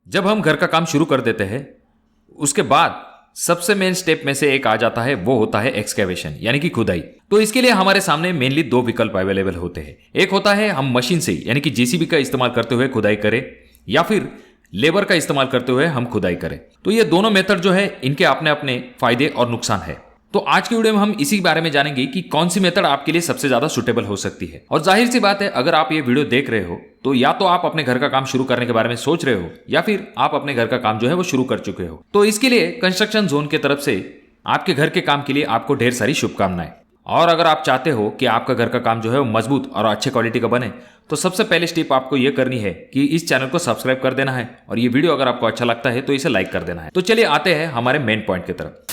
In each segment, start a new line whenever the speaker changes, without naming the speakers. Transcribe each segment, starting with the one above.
जब हम घर का काम शुरू कर देते हैं उसके बाद सबसे मेन स्टेप में से एक आ जाता है, वो होता है एक्सकेवेशन यानी कि खुदाई। तो इसके लिए हमारे सामने मेनली दो विकल्प अवेलेबल होते हैं। एक होता है हम मशीन से यानी कि जेसीबी का इस्तेमाल करते हुए खुदाई करें, या फिर लेबर का इस्तेमाल करते हुए हम खुदाई करें। तो ये दोनों मेथड जो है इनके अपने अपने फायदे और नुकसान है। तो आज की वीडियो में हम इसी बारे में जानेंगे कि कौन सी मेथड आपके लिए सबसे ज्यादा सुटेबल हो सकती है। और जाहिर सी बात है, अगर आप ये वीडियो देख रहे हो तो या तो आप अपने घर का काम शुरू करने के बारे में सोच रहे हो, या फिर आप अपने घर का काम जो है वो शुरू कर चुके हो। तो इसके लिए कंस्ट्रक्शन जोन की तरफ से आपके घर के काम के लिए आपको ढेर सारी शुभकामनाएं। और अगर आप चाहते हो कि आपका घर का काम जो है वो मजबूत और अच्छे क्वालिटी का बने, तो सबसे पहले स्टेप आपको यह करनी है कि इस चैनल को सब्सक्राइब कर देना है, और ये वीडियो अगर आपको अच्छा लगता है तो इसे लाइक कर देना है। तो चलिए आते हैं हमारे मेन पॉइंट की तरफ।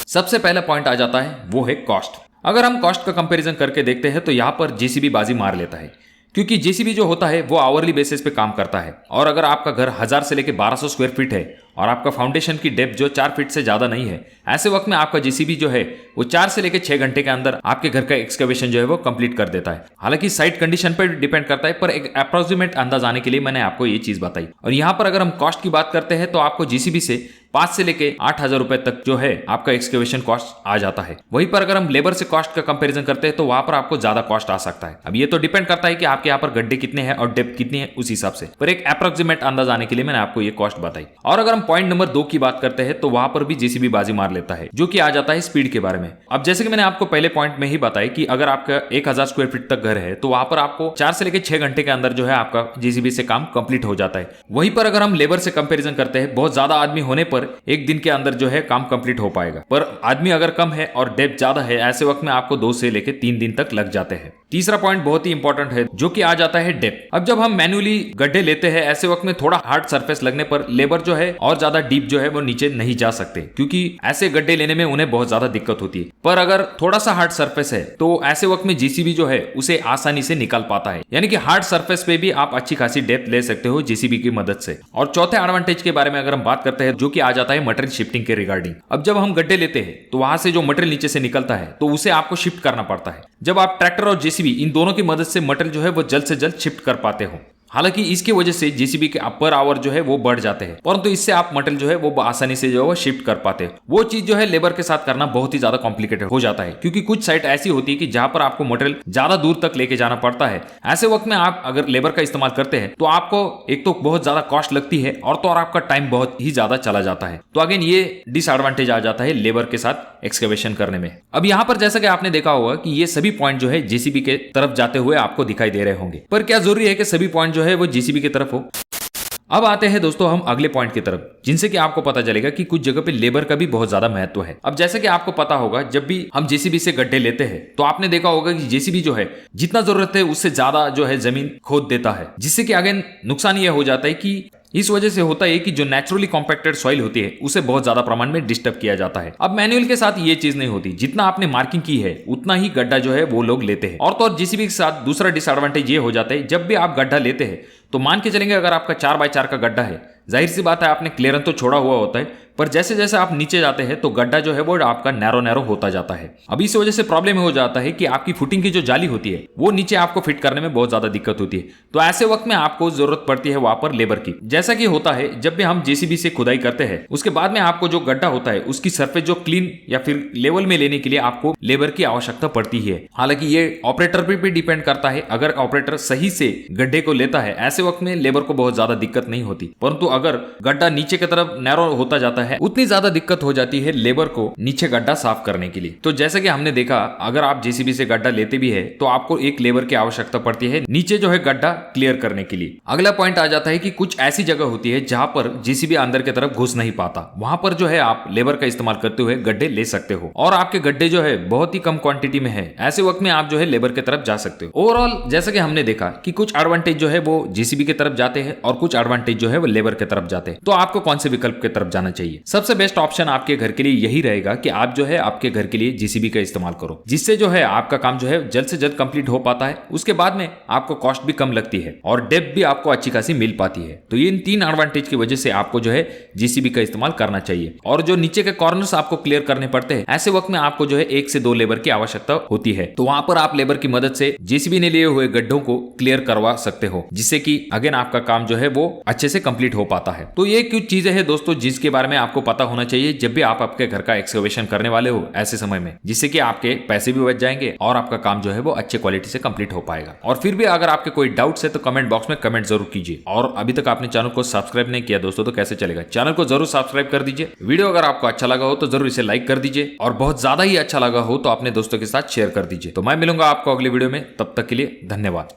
सबसे पहला पॉइंट आ जाता है वो है कॉस्ट। अगर हम कॉस्ट का कंपैरिजन करके देखते हैं तो यहां पर जेसीबी बाजी मार लेता है, क्योंकि जेसीबी जो होता है वो आवरली बेसिस पे काम करता है। और अगर आपका घर 1000 से लेकर 1200 स्क्वायर फीट है और आपका फाउंडेशन की डेप्थ जो 4 फीट से ज्यादा नहीं है, ऐसे वक्त में आपका जेसीबी जो है वो 4 से लेकर 6 घंटे के अंदर आपके घर का एक्सकवेशन जो है वो कंप्लीट कर देता है। हालांकि साइट कंडीशन पर डिपेंड करता है, पर एक अप्रोक्सीमेट अंदाज आने के लिए मैंने आपको ये चीज बताई। और यहाँ पर अगर हम कॉस्ट की बात करते हैं तो आपको जेसीबी से 5 से लेके 8,000 रुपए तक जो है आपका एक्सकेवेशन कॉस्ट आ जाता है। वहीं पर अगर हम लेबर से कॉस्ट का कंपैरिजन करते हैं तो वहां पर आपको ज्यादा कॉस्ट आ सकता है। अब ये तो डिपेंड करता है कि आपके यहाँ पर गड्ढे कितने हैं और डेप्थ कितनी है, उस हिसाब से, पर एक अप्रोक्सीमेट अंदाज आने के लिए मैंने आपको ये कॉस्ट बताई। और अगर हम पॉइंट नंबर 2 की बात करते हैं तो वहां पर भी जेसीबी बाजी मार लेता है, जो कि आ जाता है स्पीड के बारे में। अब जैसे कि मैंने आपको पहले पॉइंट में ही बताया कि अगर आपका 1000 स्क्वायर फीट तक घर है तो वहां पर आपको 4 से लेकर 6 घंटे के अंदर जो है आपका जेसीबी से काम कंप्लीट हो जाता है। वहीं पर अगर हम लेबर से कंपैरिजन करते हैं, बहुत ज्यादा आदमी होने पर एक दिन के अंदर जो है काम कंप्लीट हो पाएगा, पर आदमी अगर कम है और डेप्थ ज्यादा है, ऐसे वक्त में आपको 2 से लेकर 3 दिन तक लग जाते हैं। तीसरा पॉइंट बहुत ही इंपॉर्टेंट है, जो कि आ जाता है डेप्थ। अब जब हम मैन्युअली गड्ढे लेते हैं, ऐसे वक्त में थोड़ा हार्ड सरफेस लगने पर लेबर जो है और ज्यादा डीप जो है वो नीचे नहीं जा सकते, क्योंकि ऐसे गड्ढे लेने में उन्हें बहुत ज्यादा दिक्कत होती है। पर अगर थोड़ा सा हार्ड सरफेस है तो ऐसे वक्त में जेसीबी जो है उसे आसानी से निकाल पाता है, यानी कि हार्ड सरफेस पे भी आप अच्छी खासी डेप्थ ले सकते हो जेसीबी की मदद से। और चौथे एडवांटेज के बारे में अगर हम बात करते हैं, जो कि आ जाता है मटेरियल शिफ्टिंग के रिगार्डिंग। अब जब हम गड्ढे लेते हैं तो वहां से जो मटेरियल नीचे से निकलता है तो उसे आपको शिफ्ट करना पड़ता है। जब आप ट्रैक्टर और जेसीबी इन दोनों की मदद से मटेरियल जो है वो जल्द से जल्द शिफ्ट कर पाते हो। हालांकि इसकी वजह से जेसीबी के अपर आवर जो है वो बढ़ जाते हैं, परंतु इससे आप मटेरियल जो है वो आसानी से जो है वो शिफ्ट कर पाते हैं। वो चीज जो है लेबर के साथ करना बहुत ही ज्यादा कॉम्प्लिकेटेड हो जाता है, क्योंकि कुछ साइट ऐसी होती है कि जहां पर आपको मटेरियल ज्यादा दूर तक लेके जाना पड़ता है। ऐसे वक्त में आप अगर लेबर का इस्तेमाल करते हैं तो आपको एक तो बहुत ज्यादा कॉस्ट लगती है, और तो और आपका टाइम बहुत ही ज्यादा चला जाता है। तो अगेन ये डिसएडवांटेज आ जाता है लेबर के साथ एक्सकेवेशन करने में। अब यहाँ पर जैसा कि आपने देखा होगा कि ये सभी पॉइंट जो है जेसीबी के तरफ जाते हुए आपको दिखाई दे रहे होंगे, पर क्या जरूरी है कि सभी पॉइंट जो है वो जेसीबी की तरफ हो? अब आते हैं दोस्तों हम अगले पॉइंट की तरफ, जिनसे कि आपको पता चलेगा कि कुछ जगह पे लेबर का भी बहुत ज्यादा महत्व है। अब जैसे कि आपको पता होगा, जब भी हम जेसीबी से गड्ढे लेते हैं तो आपने देखा होगा कि जेसीबी जो है जितना जरूरत है उससे ज्यादा जो है जमीन खोद देता है, जिससे कि अगेन नुकसान यह हो जाता है कि इस वजह से होता है कि जो नेचुरली कॉम्पैक्टेड सॉइल होती है उसे बहुत ज्यादा प्रमाण में डिस्टर्ब किया जाता है। अब मैनुअल के साथ ये चीज नहीं होती, जितना आपने मार्किंग की है उतना ही गड्ढा जो है वो लोग लेते हैं। और तो और जेसीबी के साथ दूसरा डिसएडवांटेज ये हो जाता है, जब भी आप गड्ढा लेते हैं तो मान के चलेंगे अगर आपका 4x4 का गड्ढा है, जाहिर सी बात है आपने क्लियरेंस तो छोड़ा हुआ होता है, पर जैसे जैसे आप नीचे जाते हैं तो गड्ढा जो है वो आपका नैरो होता जाता है। अब इस वजह से प्रॉब्लम हो जाता है कि आपकी फुटिंग की जो जाली होती है वो नीचे आपको फिट करने में बहुत ज्यादा दिक्कत होती है। तो ऐसे वक्त में आपको जरूरत पड़ती है वहां पर लेबर की। जैसा कि होता है जब भी हम जेसीबी से खुदाई करते हैं, उसके बाद में आपको जो गड्ढा होता है उसकी सरफेस जो क्लीन या फिर लेवल में लेने के लिए आपको लेबर की आवश्यकता पड़ती है। हालांकि ये ऑपरेटर पे भी डिपेंड करता है। अगर ऑपरेटर सही से गड्ढे को लेता है, ऐसे वक्त में लेबर को बहुत ज्यादा दिक्कत नहीं होती, परंतु अगर गड्ढा नीचे की तरफ नैरो होता जाता है, उतनी ज्यादा दिक्कत हो जाती है लेबर को नीचे गड्ढा साफ करने के लिए। तो जैसे कि हमने देखा, अगर आप जेसीबी से गड्ढा लेते भी है तो आपको एक लेबर की आवश्यकता पड़ती है नीचे जो है गड्ढा क्लियर करने के लिए। अगला पॉइंट आ जाता है कि कुछ ऐसी जगह होती है जहां पर जेसीबी अंदर की तरफ घुस नहीं पाता, वहां पर जो है आप लेबर का इस्तेमाल करते हुए गड्ढे ले सकते हो, और आपके गड्ढे जो है बहुत ही कम क्वांटिटी में है, ऐसे वक्त में आप जो है लेबर की तरफ जा सकते हो। ओवरऑल जैसा कि हमने देखा कि कुछ एडवांटेज जो है वो जेसीबी की तरफ जाते हैं और कुछ एडवांटेज जो है वो लेबर की तरफ जाते हैं। तो आपको कौन से विकल्प की तरफ जाना चाहिए? चाहिए। सबसे बेस्ट ऑप्शन आपके घर के लिए यही रहेगा कि आप जो है आपके घर के लिए जेसीबी का इस्तेमाल करो, जिससे जो है आपका काम जो है जल्द से जल्द कंप्लीट हो पाता है। उसके बाद में आपको कॉस्ट भी कम लगती है और डेप्थ भी आपको अच्छी खासी मिल पाती है। तो ये इन 3 एडवांटेज की वजह से आपको जो है जेसीबी का इस्तेमाल करना चाहिए। और जो नीचे के कॉर्नर्स आपको क्लियर करने पड़ते हैं, ऐसे वक्त में आपको जो है 1 से 2 लेबर की आवश्यकता होती है। तो वहां पर आप लेबर की मदद से जेसीबी ने लिए हुए गड्ढों को क्लियर करवा सकते हो, जिससे कि अगेन आपका काम जो है वो अच्छे से कंप्लीट हो पाता है। तो ये कुछ चीजें हैं दोस्तों जिसके बारे में आपको पता होना चाहिए जब भी आप आपके घर का एक्सकवेशन करने वाले हो ऐसे समय में, जिससे कि आपके पैसे भी बच जाएंगे और आपका काम जो है वो अच्छे क्वालिटी से कंप्लीट हो पाएगा। और फिर भी अगर आपके कोई डाउट्स है तो कमेंट बॉक्स में कमेंट जरूर कीजिए। और अभी तक आपने चैनल को सब्सक्राइब नहीं किया दोस्तों तो कैसे चलेगा, चैनल को जरूर सब्सक्राइब कर दीजिए। वीडियो अगर आपको अच्छा लगा हो तो जरूर इसे लाइक कर दीजिए और बहुत ज्यादा ही अच्छा लगा हो तो अपने दोस्तों के साथ शेयर कर दीजिए। तो मैं मिलूंगा आपको अगली वीडियो में, तब तक के लिए धन्यवाद।